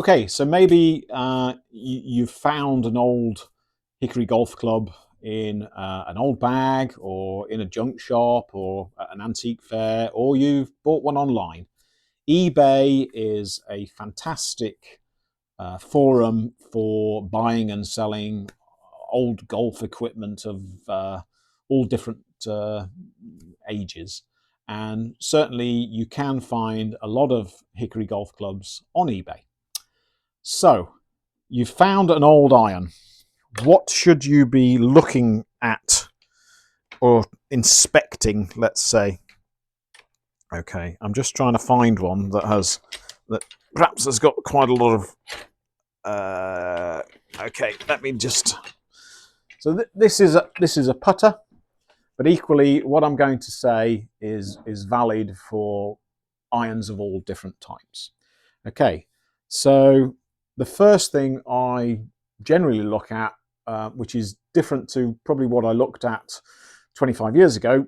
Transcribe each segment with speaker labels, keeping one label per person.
Speaker 1: Okay, so maybe you've found an old Hickory golf club in an old bag or in a junk shop or at an antique fair, or you've bought one online. eBay is a fantastic forum for buying and selling old golf equipment of all different ages. And certainly you can find a lot of Hickory golf clubs on eBay. So, you've found an old iron. What should you be looking at or inspecting, let's say? Okay, I'm just trying to find one that perhaps has got quite a lot of. Okay, let me just. So this is a putter, but equally, what I'm going to say is valid for irons of all different types. Okay, so the first thing I generally look at, which is different to probably what I looked at 25 years ago,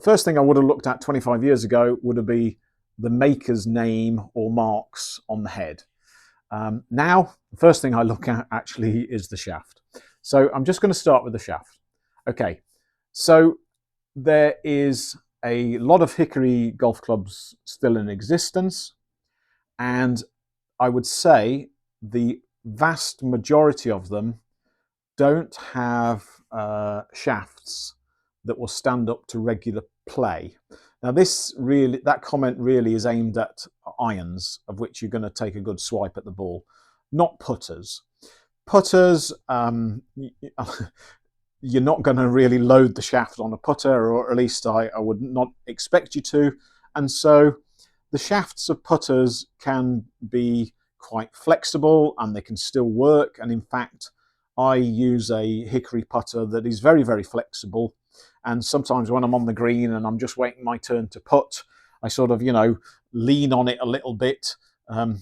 Speaker 1: first thing I would have looked at 25 years ago would have been the maker's name or marks on the head. Now, the first thing I look at actually is the shaft. So I'm just going to start with the shaft. Okay, so there is a lot of Hickory golf clubs still in existence, and I would say the vast majority of them don't have shafts that will stand up to regular play. Now, that comment really is aimed at irons, of which you're going to take a good swipe at the ball, not putters. Putters, you're not going to really load the shaft on a putter, or at least I would not expect you to. And so the shafts of putters can be quite flexible and they can still work. And in fact, I use a Hickory putter that is very, very flexible. And sometimes when I'm on the green and I'm just waiting my turn to putt, I sort of, lean on it a little bit,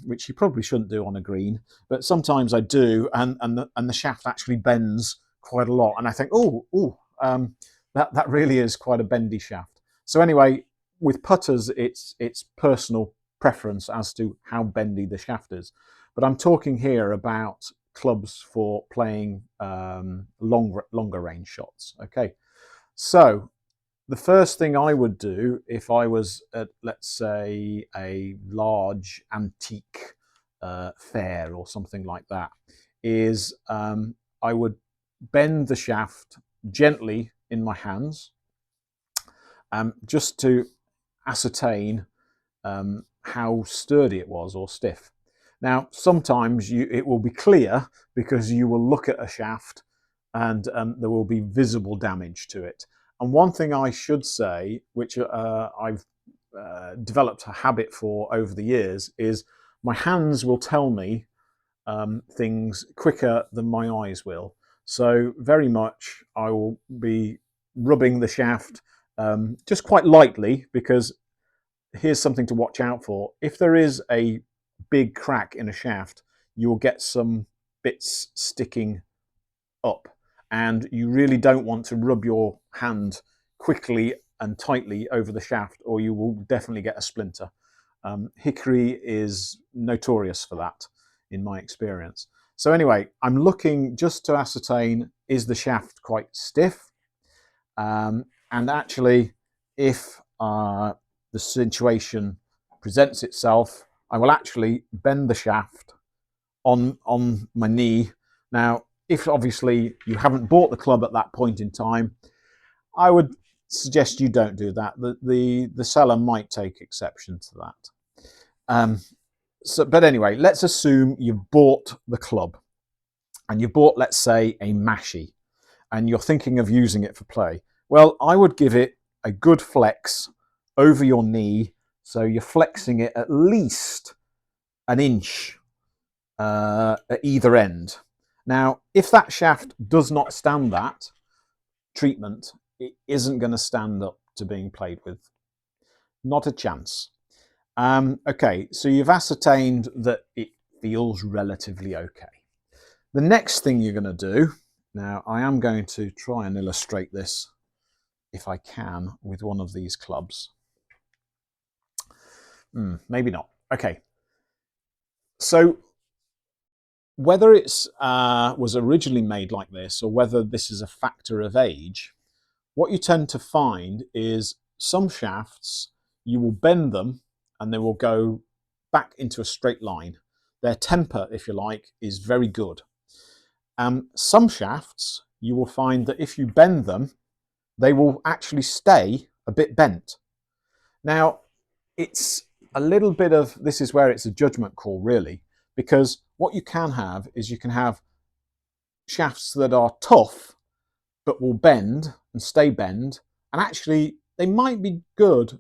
Speaker 1: which you probably shouldn't do on a green. But sometimes I do, and the shaft actually bends quite a lot. And I think, that really is quite a bendy shaft. So anyway, with putters, it's personal preference as to how bendy the shaft is. But I'm talking here about clubs for playing longer range shots. Okay, so the first thing I would do if I was at, let's say, a large antique fair or something like that, is I would bend the shaft gently in my hands, just to ascertain how sturdy it was or stiff. Now, sometimes it will be clear because you will look at a shaft and there will be visible damage to it. And one thing I should say, which I've developed a habit for over the years, is my hands will tell me things quicker than my eyes will. So very much I will be rubbing the shaft just quite lightly, because here's something to watch out for. If there is a big crack in a shaft, you'll get some bits sticking up, and you really don't want to rub your hand quickly and tightly over the shaft, or you will definitely get a splinter. Hickory is notorious for that, in my experience. So anyway, I'm looking just to ascertain, is the shaft quite stiff? And actually, if the situation presents itself, I will actually bend the shaft on my knee. Now, if obviously you haven't bought the club at that point in time, I would suggest you don't do that. The seller might take exception to that. But anyway, let's assume you've bought the club and you bought, let's say, a mashie, and you're thinking of using it for play. Well, I would give it a good flex over your knee, so you're flexing it at least an inch at either end. Now, if that shaft does not stand that treatment, it isn't going to stand up to being played with. Not a chance. Okay, so you've ascertained that it feels relatively okay. The next thing you're going to do, now I am going to try and illustrate this, if I can, with one of these clubs. Maybe not. Okay. So Whether it's was originally made like this or whether this is a factor of age, what you tend to find is some shafts, you will bend them and they will go back into a straight line. Their temper, if you like, is very good. Some shafts, you will find that if you bend them, they will actually stay a bit bent. Now, it's a little bit of, this is where it's a judgment call really, because what you can have is you can have shafts that are tough but will bend and stay bend, and actually they might be good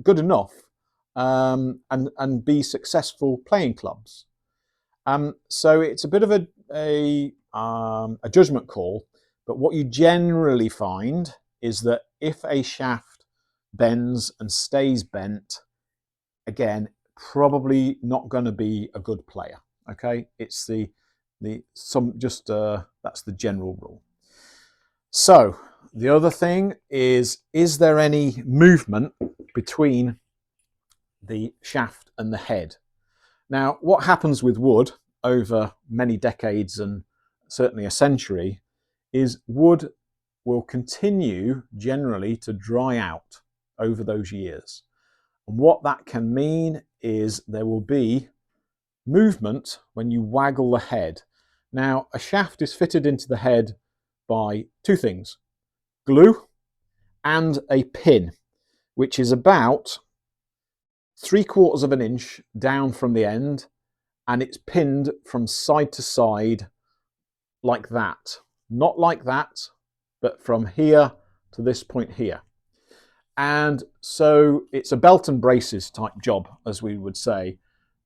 Speaker 1: enough and be successful playing clubs. So it's a bit of a judgment call, but what you generally find is that if a shaft bends and stays bent, again, probably not going to be a good player. Okay, it's that's the general rule. So the other thing is there any movement between the shaft and the head? Now, what happens with wood over many decades and certainly a century is wood will continue generally to dry out over those years. And what that can mean is there will be movement when you waggle the head. Now, a shaft is fitted into the head by two things: glue and a pin, which is about 3/4 of an inch down from the end, and it's pinned from side to side like that. Not like that, but from here to this point here. And so it's a belt and braces type job, as we would say.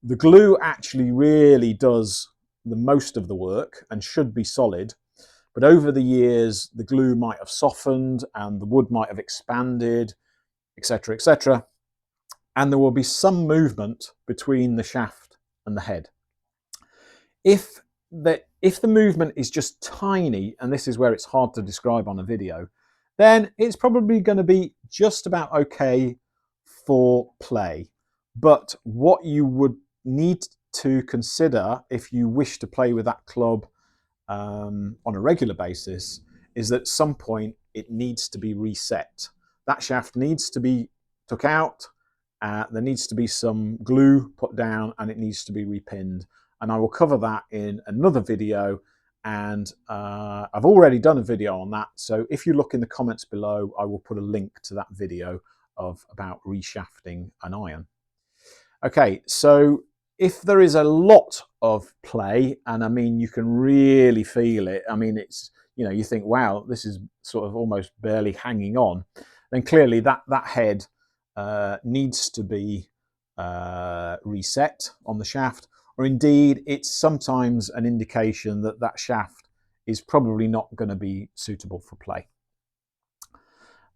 Speaker 1: The glue actually really does the most of the work and should be solid. But over the years, the glue might have softened and the wood might have expanded, etc., etc. And there will be some movement between the shaft and the head. If the movement is just tiny, and this is where it's hard to describe on a video, then it's probably going to be just about okay for play. But what you would need to consider if you wish to play with that club on a regular basis is that at some point it needs to be reset. That shaft needs to be took out, there needs to be some glue put down, and it needs to be repinned. And I will cover that in another video, and I've already done a video on that, so if you look in the comments below, I will put a link to that video about reshafting an iron. Okay, so if there is a lot of play, and I mean you can really feel it, I mean it's, you know, you think, wow, this is sort of almost barely hanging on, then clearly that head needs to be reset on the shaft, or indeed it's sometimes an indication that that shaft is probably not going to be suitable for play.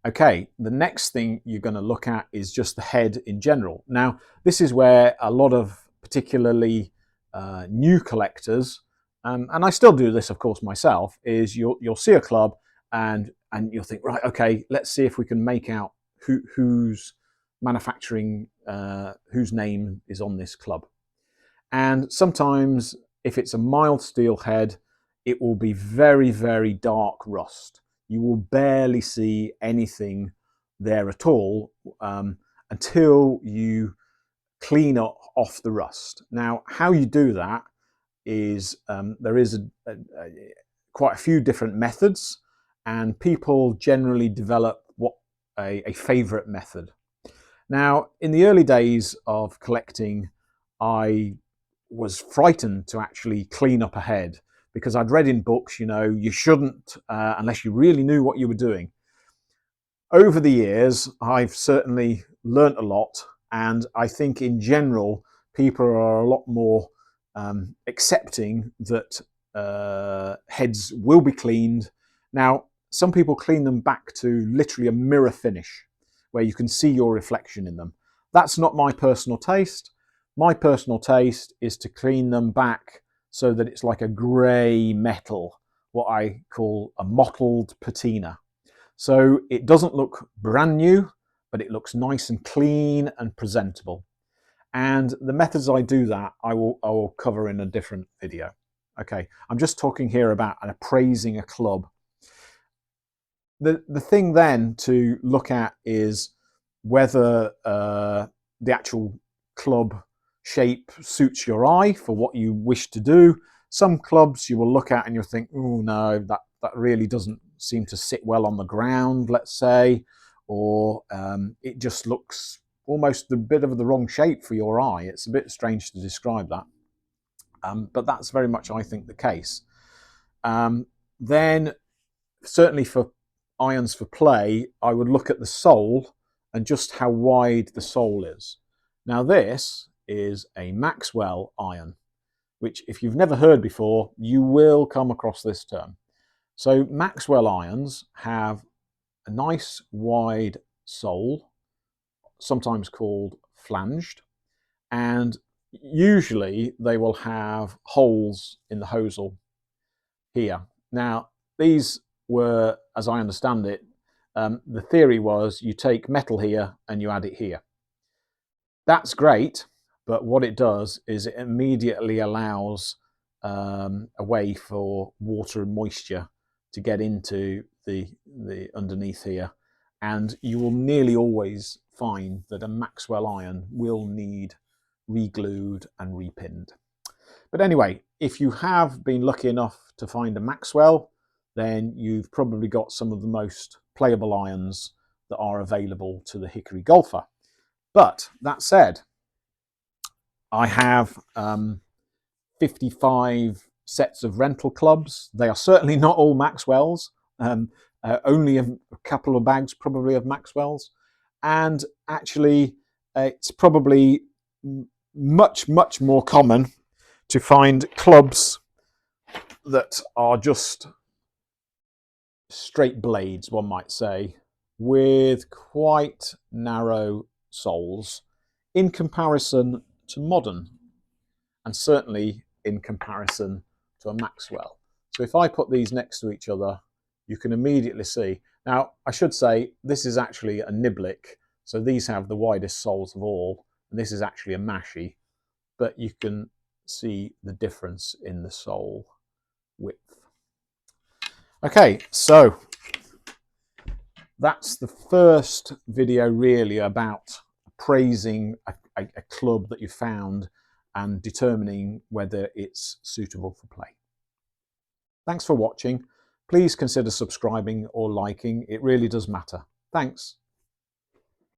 Speaker 1: Okay, the next thing you're going to look at is just the head in general. Now, this is where a lot of particularly new collectors, and I still do this, of course, myself, is you'll see a club and you'll think, right, okay, let's see if we can make out who's manufacturing, whose name is on this club. And sometimes, if it's a mild steel head, it will be very, very dark rust. You will barely see anything there at all until you clean off the rust. Now, how you do that is there is quite a few different methods, and people generally develop a favorite method. Now, in the early days of collecting, I was frightened to actually clean up a head, because I'd read in books, you know, you shouldn't unless you really knew what you were doing. Over the years, I've certainly learnt a lot, and I think in general, people are a lot more accepting that heads will be cleaned. Now, some people clean them back to literally a mirror finish, where you can see your reflection in them. That's not my personal taste. My personal taste is to clean them back so that it's like a grey metal, what I call a mottled patina. So it doesn't look brand new, but it looks nice and clean and presentable. And the methods I do that, I will cover in a different video. Okay, I'm just talking here about an appraising a club. The thing then to look at is whether the actual club shape suits your eye for what you wish to do. Some clubs you will look at and you'll think, oh no, that really doesn't seem to sit well on the ground, let's say, or it just looks almost a bit of the wrong shape for your eye. It's a bit strange to describe that, but that's very much, I think, the case. Then certainly for irons for play, I would look at the sole and just how wide the sole is. Now this is a Maxwell iron, which if you've never heard before, you will come across this term. So Maxwell irons have a nice wide sole, sometimes called flanged, and usually they will have holes in the hosel here. Now these were, as I understand it, the theory was you take metal here and you add it here. That's great, but what it does is it immediately allows a way for water and moisture to get into the underneath here, and you will nearly always find that a Maxwell iron will need re-glued and repinned. But anyway, if you have been lucky enough to find a Maxwell, then you've probably got some of the most playable irons that are available to the Hickory golfer. But that said, I have 55 sets of rental clubs. They are certainly not all Maxwells, only a couple of bags probably of Maxwells. And actually, it's probably much, much more common to find clubs that are just straight blades, one might say, with quite narrow soles in comparison to modern, and certainly in comparison to a Maxwell. So if I put these next to each other, you can immediately see. Now, I should say this is actually a Niblick, so these have the widest soles of all, and this is actually a Mashie, but you can see the difference in the sole width. Okay, so that's the first video really about appraising a club that you found and determining whether it's suitable for play. Thanks for watching. Please consider subscribing or liking. It really does matter. Thanks.